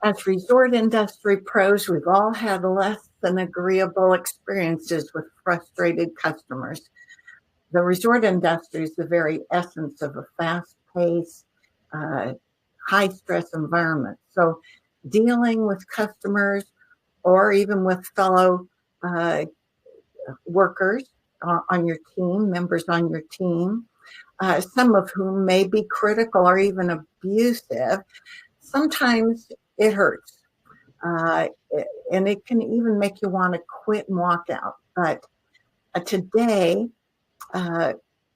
As resort industry pros, we've all had less than agreeable experiences with frustrated customers. The resort industry is the very essence of a fast-paced, uh, high-stress environment. So dealing with customers or even with fellow uh, workers on your team, members on your team, some of whom may be critical or even abusive, sometimes it hurts. Uh, and it can even make you want to quit and walk out. But today, uh,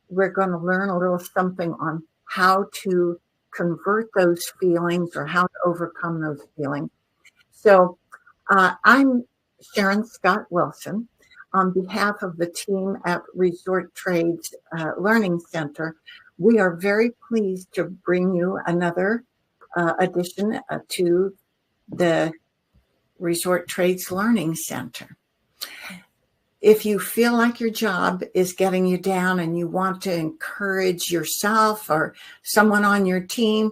we're going to learn a little something on how to convert those feelings or how to overcome those feelings. So I'm Sharon Scott Wilson. On behalf of the team at Resort Trades Learning Center, we are very pleased to bring you another addition to the Resort Trades Learning Center. If you feel like your job is getting you down and you want to encourage yourself or someone on your team,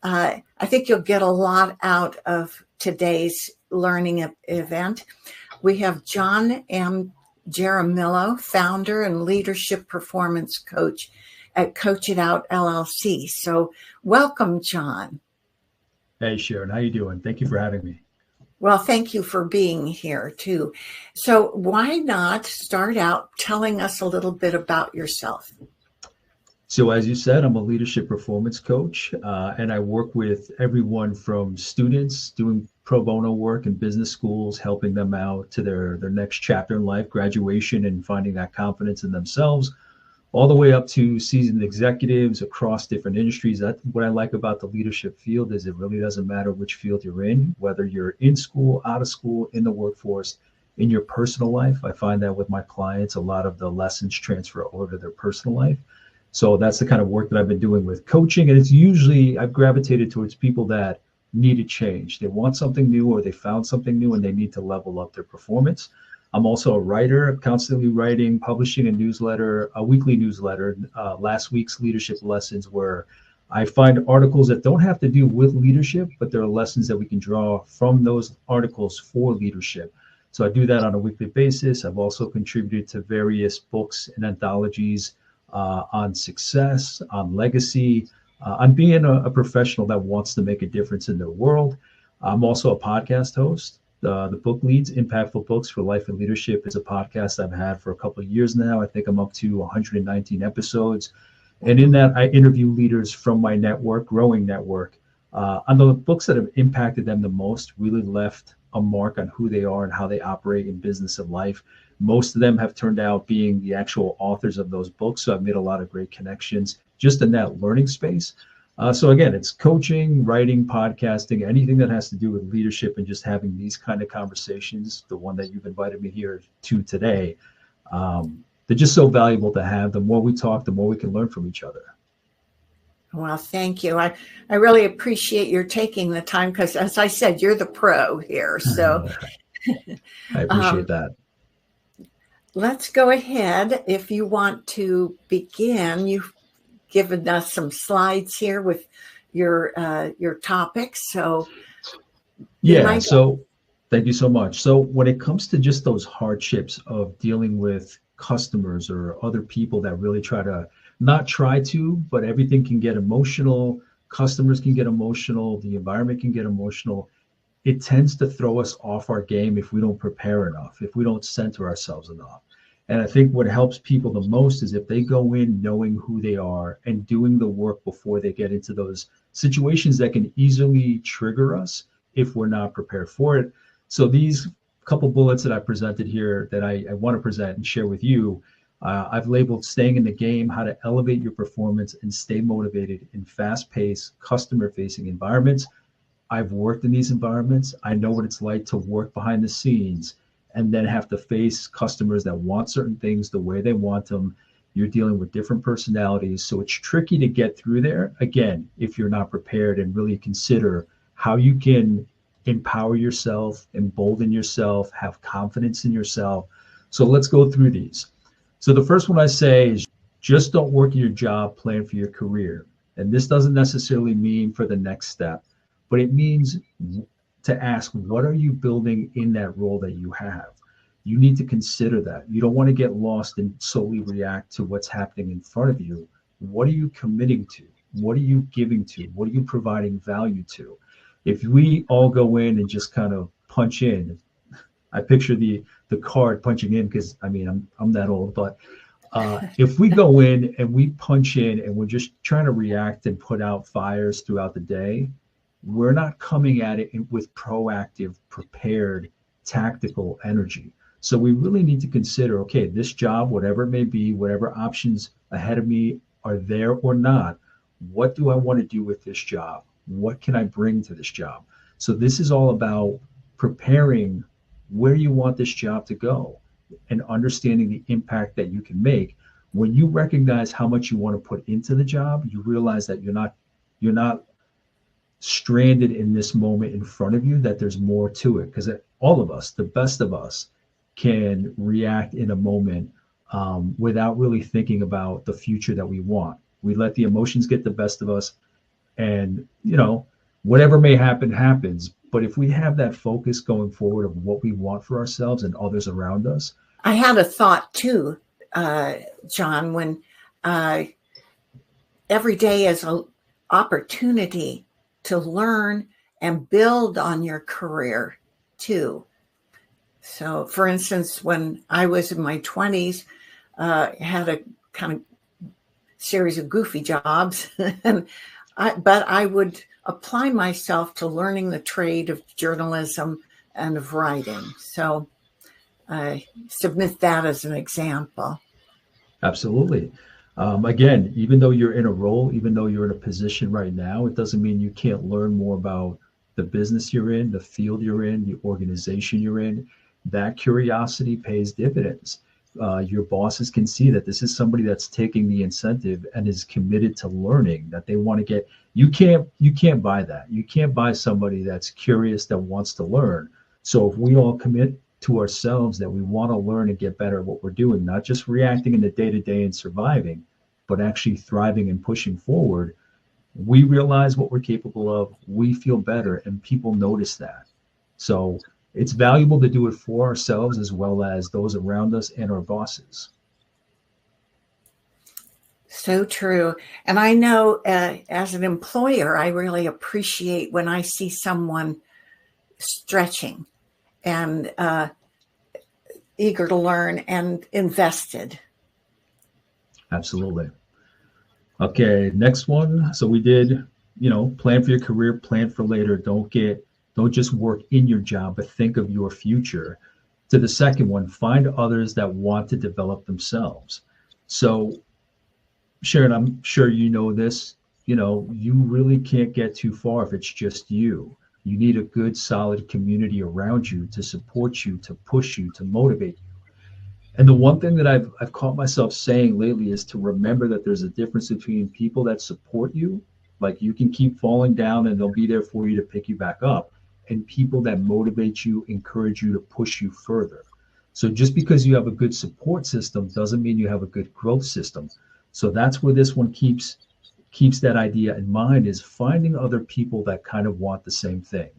I think you'll get a lot out of today's learning event. We have John M. Jaramillo, founder and leadership performance coach at Coach It Out LLC. So welcome, John. Hey, Sharon, how you doing? Thank you for having me. Well, thank you for being here, too. So why not start out telling us a little bit about yourself? So as you said, I'm a leadership performance coach, and I work with everyone from students doing pro bono work in business schools, helping them out to their next chapter in life, graduation, and finding that confidence in themselves, all the way up to seasoned executives across different industries. That's what I like about the leadership field is it really doesn't matter which field you're in, whether you're in school, out of school, in the workforce, in your personal life. I find that with my clients, a lot of the lessons transfer over to their personal life. So that's the kind of work that I've been doing with coaching. And it's usually, I've gravitated towards people that need a change. They want something new or they found something new and they need to level up their performance. I'm also a writer, constantly writing, publishing a newsletter, a weekly newsletter. Last week's leadership lessons where I find articles that don't have to do with leadership, but there are lessons that we can draw from those articles for leadership. So I do that on a weekly basis. I've also contributed to various books and anthologies on success, on legacy, on being a professional that wants to make a difference in their world. I'm also a podcast host. The Book Leads, Impactful Books for Life and Leadership is a podcast I've had for a couple of years now. I think I'm up to 119 episodes. And in that, I interview leaders from my network, growing network, on the books that have impacted them the most, really left a mark on who they are and how they operate in business and life. Most of them have turned out being the actual authors of those books. So I've made a lot of great connections just in that learning space. So again, it's coaching, writing, podcasting, anything that has to do with leadership and just having these kind of conversations, the one that you've invited me here to today, they're just so valuable to have. The more we talk, the more we can learn from each other. Well, thank you. I really appreciate your taking the time because, as I said, you're the pro here. So I appreciate that. Let's go ahead. If you want to begin, you've given us some slides here with your topics. So so thank you so much. So when it comes to just those hardships of dealing with customers or other people that really but everything can get emotional. Customers can get emotional. The environment can get emotional. It tends to throw us off our game if we don't prepare enough, if we don't center ourselves enough. And I think what helps people the most is if they go in knowing who they are and doing the work before they get into those situations that can easily trigger us if we're not prepared for it. So these couple bullets that I presented here that I want to present and share with you, I've labeled staying in the game, how to elevate your performance and stay motivated in fast-paced, customer-facing environments. I've worked in these environments. I know what it's like to work behind the scenes and then have to face customers that want certain things the way they want them. You're dealing with different personalities. So it's tricky to get through there, again, if you're not prepared and really consider how you can empower yourself, embolden yourself, have confidence in yourself. So let's go through these. So the first one I say is just don't work in your job, plan for your career. And this doesn't necessarily mean for the next step, but it means to ask, what are you building in that role that you have? You need to consider that. You don't want to get lost and solely react to what's happening in front of you. What are you committing to? What are you giving to? What are you providing value to? If we all go in and just kind of punch in, I picture the card punching in, because I mean I'm that old, but if we go in and we punch in and we're just trying to react and put out fires throughout the day, we're not coming at it with proactive, prepared, tactical energy. So we really need to consider, okay, this job, whatever it may be, whatever options ahead of me are there or not, what do I want to do with this job? What can I bring to this job? So this is all about preparing where you want this job to go and understanding the impact that you can make. When you recognize how much you want to put into the job, you realize that you're not stranded in this moment in front of you, that there's more to it, because all of us, the best of us, can react in a moment without really thinking about the future that we want. We let the emotions get the best of us, and whatever may happen happens. But if we have that focus going forward of what we want for ourselves and others around us. I had a thought too, John, when every day is an opportunity to learn and build on your career too. So, for instance, when I was in my 20s, had a kind of series of goofy jobs, but I would apply myself to learning the trade of journalism and of writing. So I submit that as an example. Absolutely. Again, even though you're in a role, even though you're in a position right now, it doesn't mean you can't learn more about the business you're in, the field you're in, the organization you're in. That curiosity pays dividends. Your bosses can see that this is somebody that's taking the incentive and is committed to learning, that they want to get. You can't buy that. You can't buy somebody that's curious, that wants to learn. So if we all commit to ourselves that we want to learn and get better at what we're doing, not just reacting in the day-to-day and surviving, but actually thriving and pushing forward, we realize what we're capable of, we feel better, and people notice that. So it's valuable to do it for ourselves as well as those around us and our bosses. So true. And I know as an employer, I really appreciate when I see someone stretching and eager to learn and invested. Absolutely. Okay, next one. So we did, plan for your career, plan for later. Don't just work in your job, but think of your future. To the second one, find others that want to develop themselves. So Sharon, I'm sure you know this, you really can't get too far if it's just you. You need a good, solid community around you to support you, to push you, to motivate you. And the one thing that I've caught myself saying lately is to remember that there's a difference between people that support you, like you can keep falling down and they'll be there for you to pick you back up, and people that motivate you, encourage you to push you further. So just because you have a good support system doesn't mean you have a good growth system. So that's where this one keeps that idea in mind, is finding other people that kind of want the same thing.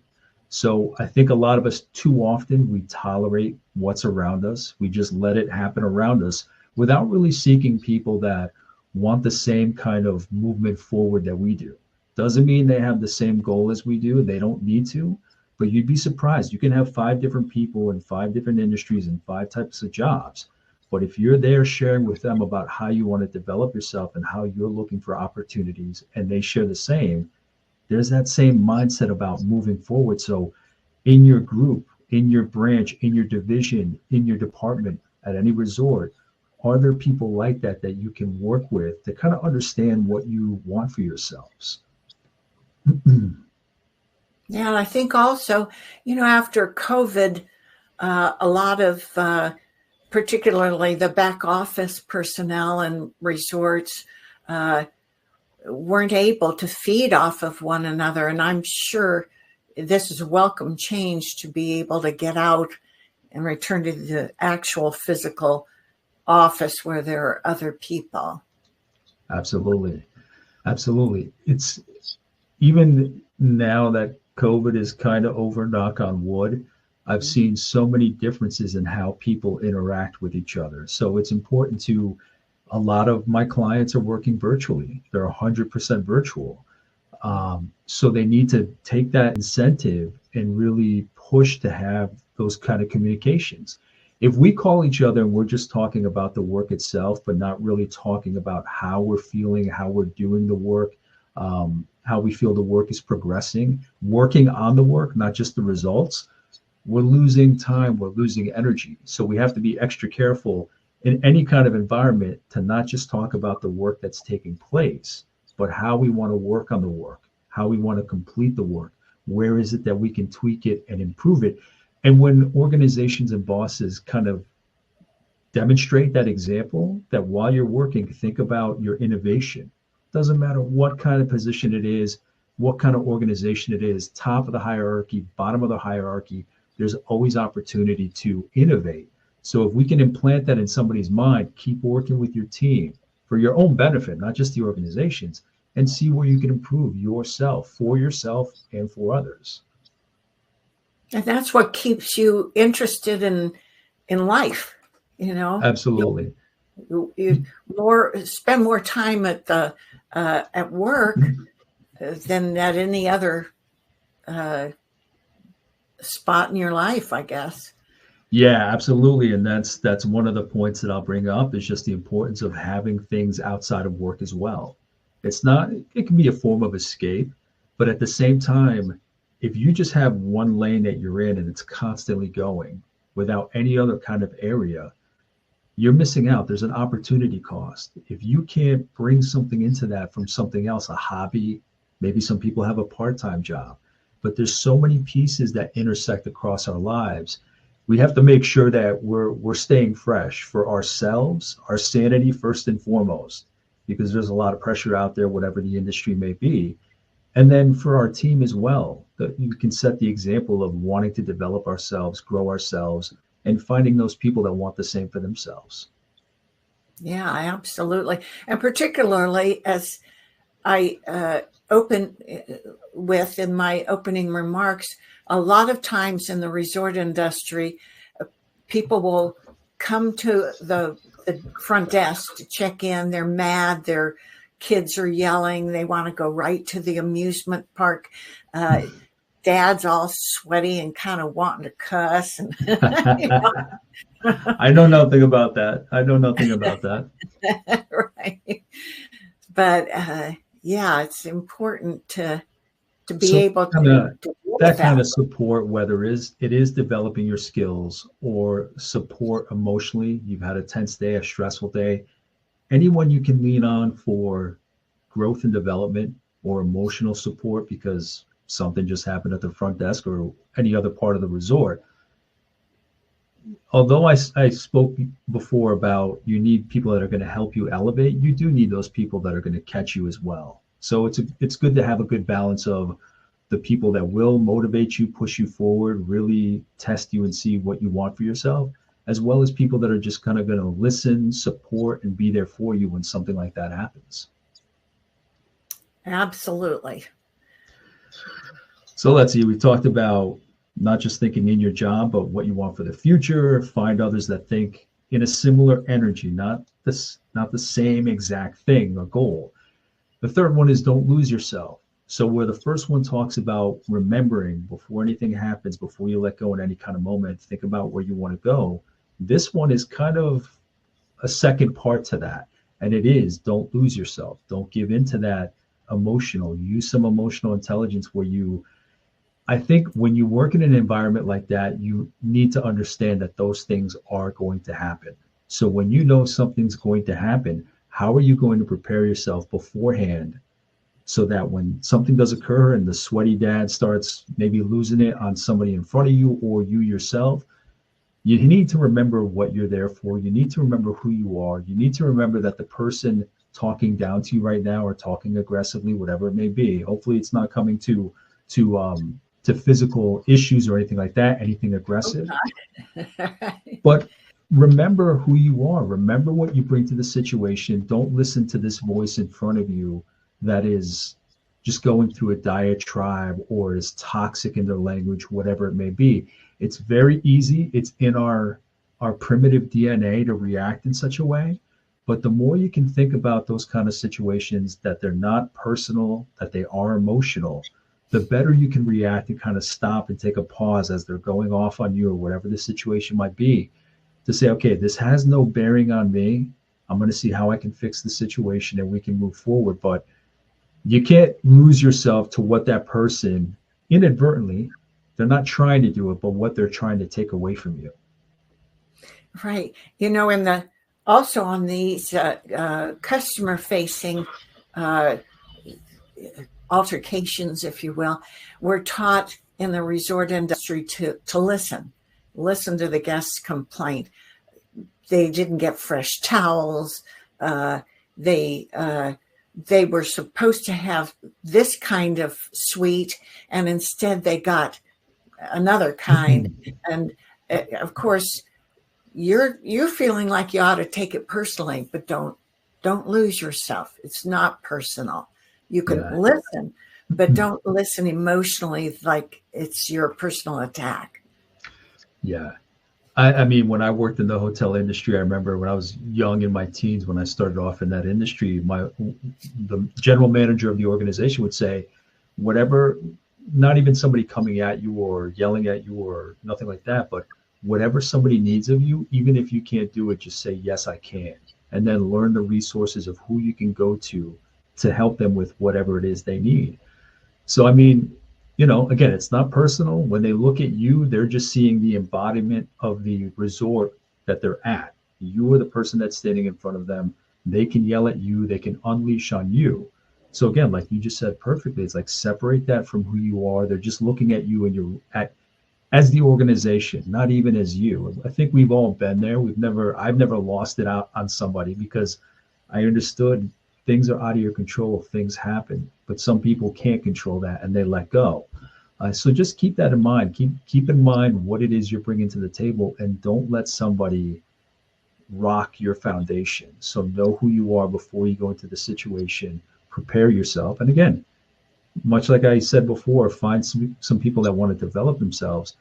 So I think a lot of us, too often, we tolerate what's around us. We just let it happen around us without really seeking people that want the same kind of movement forward that we do. Doesn't mean they have the same goal as we do. They don't need to, but you'd be surprised. You can have 5 different people in 5 different industries and 5 types of jobs. But if you're there sharing with them about how you want to develop yourself and how you're looking for opportunities, and they share the same, there's that same mindset about moving forward. So in your group, in your branch, in your division, in your department, at any resort, are there people like that that you can work with to kind of understand what you want for yourselves? Yeah, and I think also, after COVID, a lot of particularly the back office personnel and resorts weren't able to feed off of one another. And I'm sure this is a welcome change to be able to get out and return to the actual physical office where there are other people. Absolutely. Absolutely. It's even now that COVID is kind of over, knock on wood. I've seen so many differences in how people interact with each other. So it's important to, a lot of my clients are working virtually. They're 100% virtual. So they need to take that incentive and really push to have those kind of communications. If we call each other and we're just talking about the work itself, but not really talking about how we're feeling, how we're doing the work, how we feel the work is progressing, working on the work, not just the results, we're losing time, we're losing energy. So we have to be extra careful in any kind of environment to not just talk about the work that's taking place, but how we want to work on the work, how we want to complete the work. Where is it that we can tweak it and improve it? And when organizations and bosses kind of demonstrate that example, that while you're working, think about your innovation. Doesn't matter what kind of position it is, what kind of organization it is, top of the hierarchy, bottom of the hierarchy, there's always opportunity to innovate. So if we can implant that in somebody's mind, keep working with your team for your own benefit, not just the organization's, and see where you can improve yourself and for others. And that's what keeps you interested in life, Absolutely. You spend more time at work than at any other spot in your life, I guess. Yeah, absolutely. And that's one of the points that I'll bring up is just the importance of having things outside of work as well. It's not, it can be a form of escape, but at the same time, if you just have one lane that you're in and it's constantly going without any other kind of area, you're missing out. There's an opportunity cost. If you can't bring something into that from something else, a hobby, maybe some people have a part-time job, but there's so many pieces that intersect across our lives. We have to make sure that we're staying fresh for ourselves, our sanity first and foremost, because there's a lot of pressure out there, whatever the industry may be. And then for our team as well, that you can set the example of wanting to develop ourselves, grow ourselves, and finding those people that want the same for themselves. Yeah, absolutely. And particularly as I open with in my opening remarks, a lot of times in the resort industry, people will come to the front desk to check in. They're mad. Their kids are yelling. They want to go right to the amusement park. Dad's all sweaty and kind of wanting to cuss. And, I know nothing about that. Right. But yeah, it's important to be So able kinda, to deal with that kind that. of support, whether it is developing your skills or support emotionally, you've had a tense day, a stressful day, anyone you can lean on for growth and development or emotional support because something just happened at the front desk or any other part of the resort. Although I spoke before about you need people that are going to help you elevate, you do need those people that are going to catch you as well. So it's good to have a good balance of the people that will motivate you, push you forward, really test you and see what you want for yourself, as well as people that are just kind of going to listen, support, and be there for you when something like that happens. Absolutely. So let's see, we talked about not just thinking in your job, but what you want for the future, find others that think in a similar energy, not the same exact thing or goal. The third one is don't lose yourself. So where the first one talks about remembering before anything happens, before you let go in any kind of moment, think about where you want to go. This one is kind of a second part to that. And it is don't lose yourself. Don't give in to that emotional. Use some emotional intelligence where I think when you work in an environment like that, you need to understand that those things are going to happen. So when you know something's going to happen, how are you going to prepare yourself beforehand so that when something does occur and the sweaty dad starts maybe losing it on somebody in front of you or you yourself, you need to remember what you're there for. You need to remember who you are. You need to remember that the person talking down to you right now or talking aggressively, whatever it may be, hopefully it's not coming to physical issues or anything like that, anything aggressive. But remember who you are. Remember what you bring to the situation. Don't listen to this voice in front of you that is just going through a diatribe or is toxic in their language, whatever it may be. It's very easy. It's in our primitive DNA to react in such a way. But the more you can think about those kind of situations, that they're not personal, that they are emotional, the better you can react and kind of stop and take a pause as they're going off on you or whatever the situation might be, to say, okay, this has no bearing on me. I'm going to see how I can fix the situation and we can move forward. But you can't lose yourself to what that person inadvertently, they're not trying to do it, but what they're trying to take away from you. Right. In the also on these customer facing altercations, if you will, we're taught in the resort industry to listen to the guest's complaint. They didn't get fresh towels. They were supposed to have this kind of suite, and instead they got another kind. And of course, you're feeling like you ought to take it personally, but don't lose yourself. It's not personal. You can listen, but don't listen emotionally like it's your personal attack. Yeah. I mean, when I worked in the hotel industry, I remember when I was young in my teens, when I started off in that industry, the general manager of the organization would say, whatever, not even somebody coming at you or yelling at you or nothing like that, but whatever somebody needs of you, even if you can't do it, just say, yes, I can. And then learn the resources of who you can go to help them with whatever it is they need. So, I mean, again, it's not personal. When they look at you, they're just seeing the embodiment of the resort that they're at. You are the person that's standing in front of them. They can yell at you. They can unleash on you. So again, like you just said perfectly, it's like separate that from who you are. They're just looking at you and you're at as the organization, not even as you. I think we've all been there. I've never lost it out on somebody because I understood things are out of your control. Things happen, but some people can't control that and they let go. So just keep that in mind. Keep in mind what it is you're bringing to the table, and don't let somebody rock your foundation. So know who you are before you go into the situation. Prepare yourself, and again, much like I said before, find some people that want to develop themselves.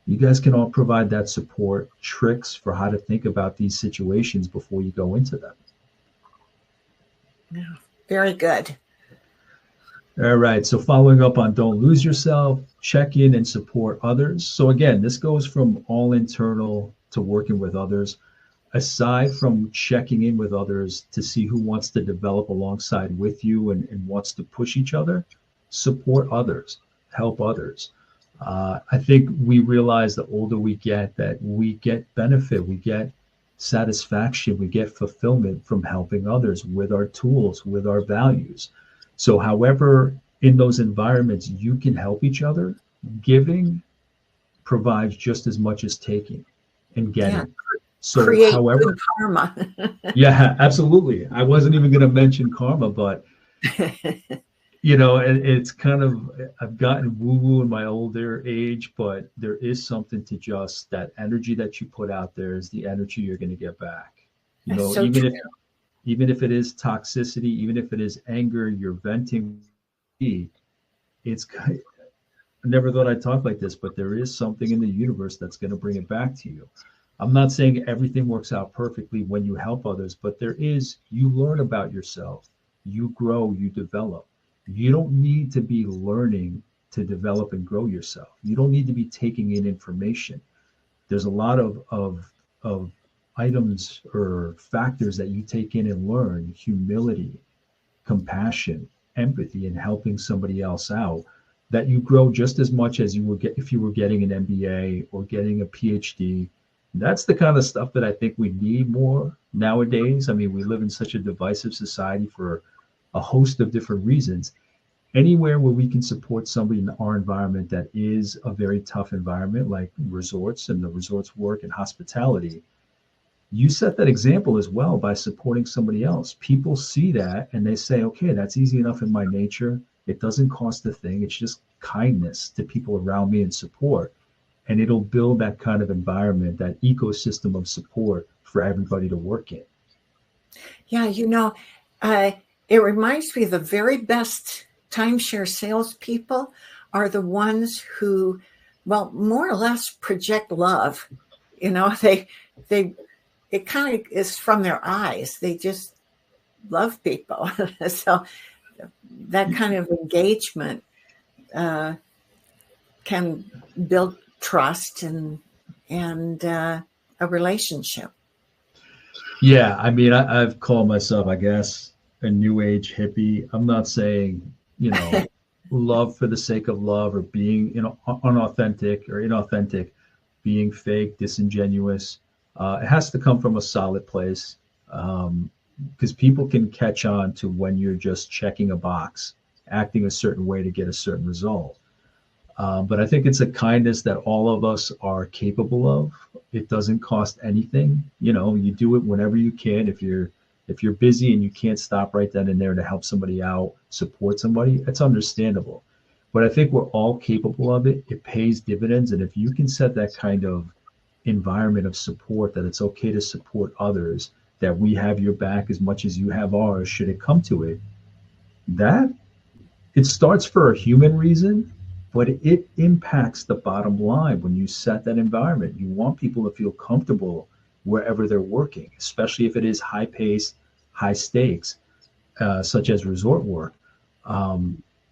You guys can all provide that support, tricks for how to think about these situations before you go into them. Yeah, very good. All right. So following up on don't lose yourself, check in and support others. So again, this goes from all internal to working with others. Aside from checking in with others to see who wants to develop alongside with you and wants to push each other, support others, help others. I think we realize the older we get that we get benefit, we get satisfaction, we get fulfillment from helping others with our tools, with our values. So however, in those environments, you can help each other, giving provides just as much as taking and getting. Yeah. So create however, good karma. yeah, absolutely. I wasn't even going to mention karma, but it's kind of, I've gotten woo woo in my older age, but there is something to just that energy that you put out there is the energy you're going to get back. So Even if it is toxicity, even if it is anger, you're venting. It's I never thought I'd talk like this, but there is something in the universe that's going to bring it back to you. I'm not saying everything works out perfectly when you help others, but you learn about yourself, you grow, you develop. You don't need to be learning to develop and grow yourself. You don't need to be taking in information. There's a lot of items or factors that you take in and learn: humility, compassion, empathy, and helping somebody else out, that you grow just as much as you would get if you were getting an MBA or getting a PhD. That's the kind of stuff that I think we need more nowadays. I mean, we live in such a divisive society for a host of different reasons. Anywhere where we can support somebody in our environment that is a very tough environment, like resorts and the resorts work and hospitality, you set that example as well by supporting somebody else. People see that and they say, okay, that's easy enough in my nature. It doesn't cost a thing. It's just kindness to people around me and support. And it'll build that kind of environment, that ecosystem of support for everybody to work in. Yeah, it reminds me of the very best timeshare salespeople are the ones who, well, more or less project love. You know, it kind of is from their eyes. They just love people. So that kind of engagement can build trust and a relationship. Yeah, I mean, I've called myself, I guess, a new age hippie. I'm not saying, love for the sake of love or being, unauthentic or inauthentic, being fake, disingenuous. It has to come from a solid place, because people can catch on to when you're just checking a box, acting a certain way to get a certain result. But I think it's a kindness that all of us are capable of. It doesn't cost anything. You do it whenever you can. If you're busy and you can't stop right then and there to help somebody out, support somebody, it's understandable. But I think we're all capable of it. It pays dividends. And if you can set that kind of environment of support, that it's okay to support others, that we have your back as much as you have ours, should it come to it, that it starts for a human reason, but it impacts the bottom line when you set that environment. You want people to feel comfortable wherever they're working, especially if it is high pace, high stakes, such as resort work.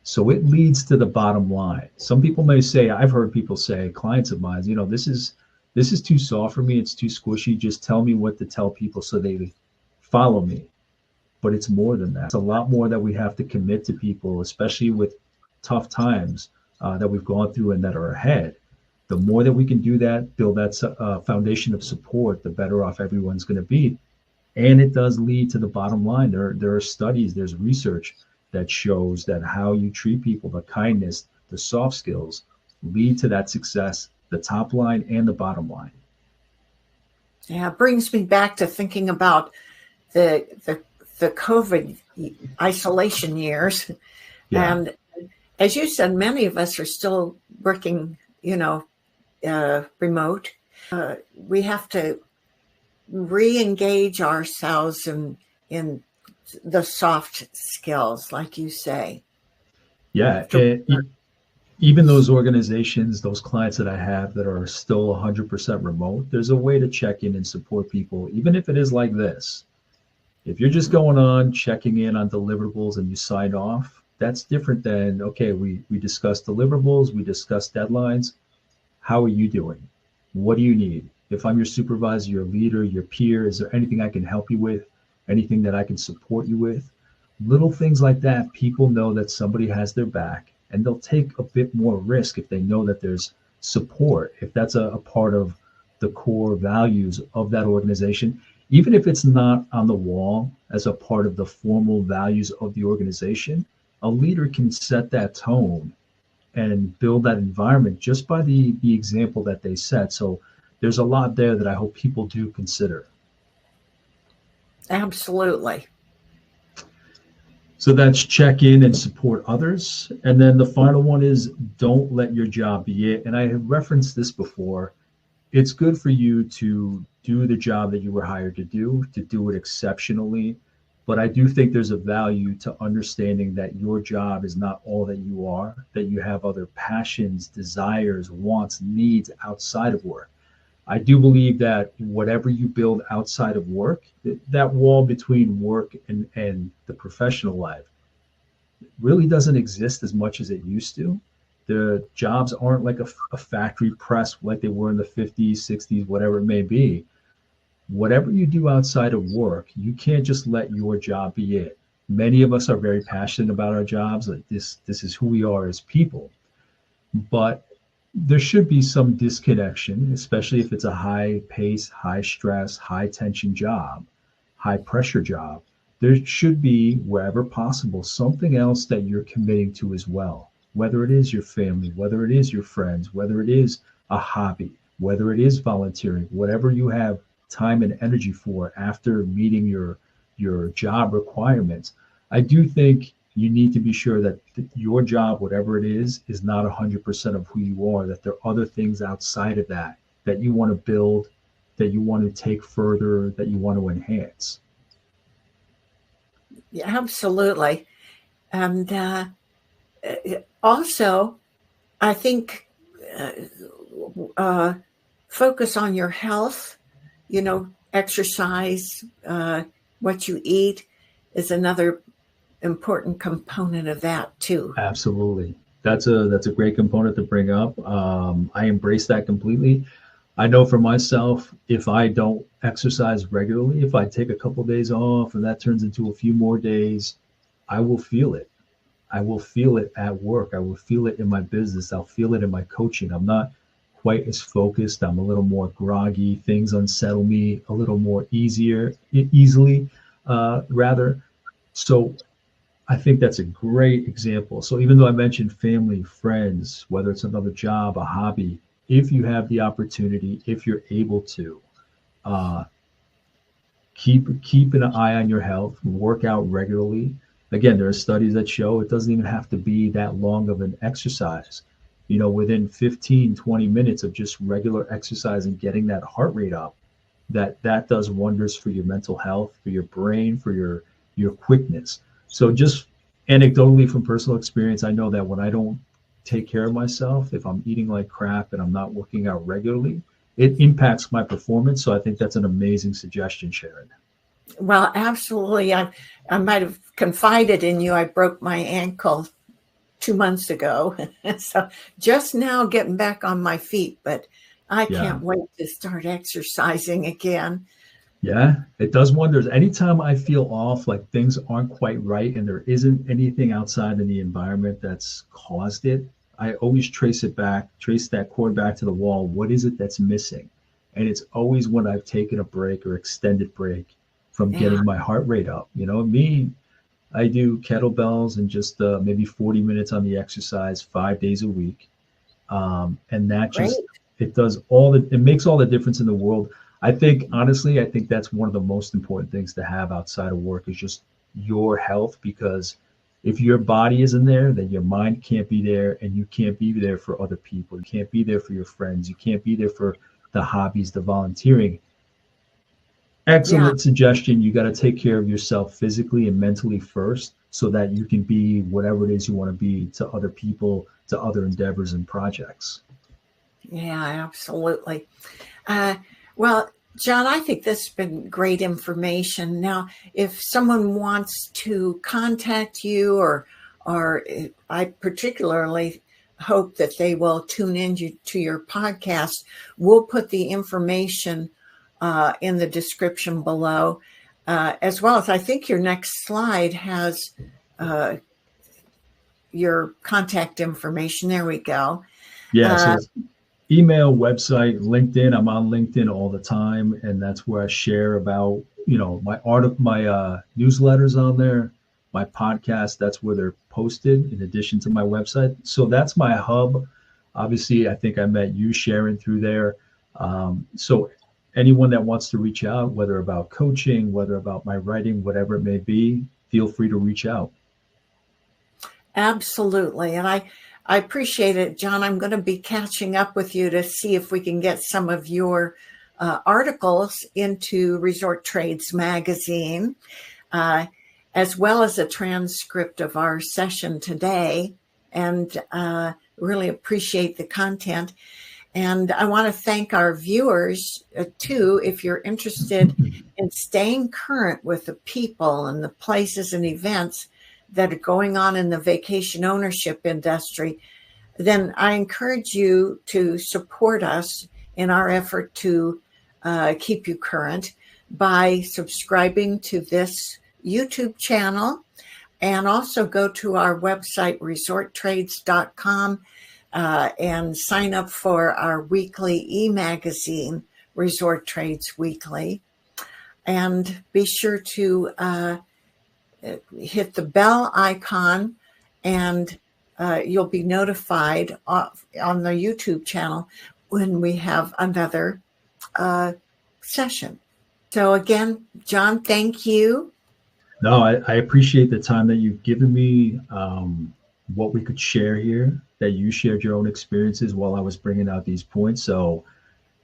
So it leads to the bottom line. Some people may say, I've heard people say, clients of mine, this is too soft for me. It's too squishy. Just tell me what to tell people so they follow me. But it's more than that. It's a lot more that we have to commit to people, especially with tough times that we've gone through and that are ahead. The more that we can do that, build that foundation of support, the better off everyone's going to be. And it does lead to the bottom line. There are studies, there's research that shows that how you treat people, the kindness, the soft skills, lead to that success, the top line and the bottom line. Yeah, it brings me back to thinking about the COVID isolation years. Yeah. And as you said, many of us are still working, remote. We have to re-engage ourselves in the soft skills, like you say. Yeah. Even those organizations, those clients that I have that are still 100% remote, there's a way to check in and support people, even if it is like this. If you're just going on checking in on deliverables and you sign off, that's different than, okay, we discussed deliverables, we discussed deadlines. How are you doing? What do you need? If I'm your supervisor, your leader, your peer, is there anything I can help you with? Anything that I can support you with? Little things like that, people know that somebody has their back, and they'll take a bit more risk if they know that there's support, if that's a part of the core values of that organization. Even if it's not on the wall as a part of the formal values of the organization, a leader can set that tone and build that environment just by the example that they set. So there's a lot there that I hope people do consider. Absolutely. So that's check in and support others. And then the final one is don't let your job be it. And I have referenced this before. It's good for you to do the job that you were hired to do it exceptionally. But I do think there's a value to understanding that your job is not all that you are, that you have other passions, desires, wants, needs outside of work. I do believe that whatever you build outside of work, that wall between work and the professional life really doesn't exist as much as it used to. The jobs aren't like a factory press like they were in the 50s, 60s, whatever it may be. Whatever you do outside of work, you can't just let your job be it. Many of us are very passionate about our jobs. Like this is who we are as people. But there should be some disconnection, especially if it's a high pace, high stress, high tension job, high pressure job. There should be, wherever possible, something else that you're committing to as well, whether it is your family, whether it is your friends, whether it is a hobby, whether it is volunteering, whatever you have time and energy for after meeting your job requirements. I do think you need to be sure that your job, whatever it is not 100% of who you are, that there are other things outside of that that you want to build, that you want to take further, that you want to enhance. Yeah, absolutely. And Also, I think uh, focus on your health, exercise, what you eat is another important component of that too. Absolutely. That's a great component to bring up. I embrace that completely. I know for myself, if I don't exercise regularly, if I take a couple days off and that turns into a few more days, I will feel it. I will feel it at work. I will feel it in my business. I'll feel it in my coaching. I'm not quite as focused. I'm a little more groggy. Things unsettle me a little more easily, rather. So I think that's a great example. So even though I mentioned family, friends, whether it's another job, a hobby, if you have the opportunity, if you're able to, uh, keep an eye on your health, work out regularly. Again, there are studies that show it doesn't even have to be that long of an exercise. Within 15, 20 minutes of just regular exercise and getting that heart rate up, that does wonders for your mental health, for your brain, for your quickness. So just anecdotally from personal experience, I know that when I don't take care of myself, if I'm eating like crap and I'm not working out regularly, it impacts my performance. So I think that's an amazing suggestion, Sharon. Well, absolutely. I might have confided in you. I broke my ankle 2 months ago. So just now getting back on my feet, but I Yeah. can't wait to start exercising again. Yeah, it does wonders. Anytime I feel off, like things aren't quite right, and there isn't anything outside in the environment that's caused it, I always trace that cord back to the wall. What is it that's missing? And it's always when I've taken a break or extended break from Yeah, getting my heart rate up. Me, I do kettlebells and just maybe 40 minutes on the exercise 5 days a week. And that great. just it makes all the difference in the world. I think that's one of the most important things to have outside of work is just your health, because if your body isn't there, then your mind can't be there, and you can't be there for other people. You can't be there for your friends. You can't be there for the hobbies, the volunteering. Yeah, Excellent suggestion. You got to take care of yourself physically and mentally first so that you can be whatever it is you want to be to other people, to other endeavors and projects. yeah, absolutely. Uh, well, John, I think this has been great information. Now, if someone wants to contact you, or I particularly hope that they will tune in to your podcast, we'll put the information in the description below, as well as I think your next slide has uh, your contact information. There we go. Yeah, so Uh, it's email, website, LinkedIn. I'm on LinkedIn all the time, and that's where I share about my newsletters on there, my podcast. That's where they're posted in addition to my website. So that's my hub. Obviously, I think I met you, Sharon, through there. So anyone that wants to reach out, whether about coaching, whether about my writing, whatever it may be, feel free to reach out. Absolutely. And I appreciate it, John. I'm going to be catching up with you to see if we can get some of your articles into Resort Trades magazine, uh, as well as a transcript of our session today. And really appreciate the content. And I want to thank our viewers too. If you're interested in staying current with the people and the places and events that are going on in the vacation ownership industry, then I encourage you to support us in our effort to keep you current by subscribing to this YouTube channel, and also go to our website, resorttrades.com, and sign up for our weekly e-magazine, Resort Trades Weekly. And be sure to hit the bell icon, and you'll be notified on the YouTube channel when we have another session. So again, John, thank you. No, I appreciate the time that you've given me, what we could share here, that you shared your own experiences while I was bringing out these points. So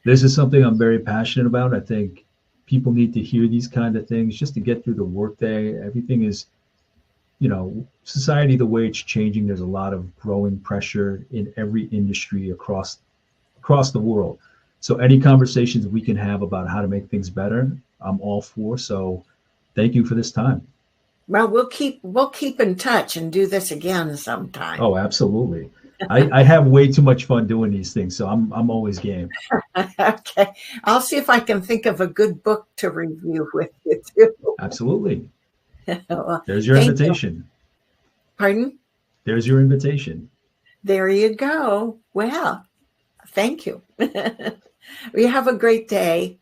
this is something I'm very passionate about. I think people need to hear these kind of things just to get through the workday. Everything is society, the way it's changing, there's a lot of growing pressure in every industry across the world. So any conversations we can have about how to make things better, I'm all for. So thank you for this time. Well, we'll keep in touch and do this again sometime. Oh, absolutely. I have way too much fun doing these things, so I'm always game. Okay. I'll see if I can think of a good book to review with you too. Absolutely. Well, There's your thank you. invitation. Pardon? There's your invitation. There you go. Well, thank you. You have a great day.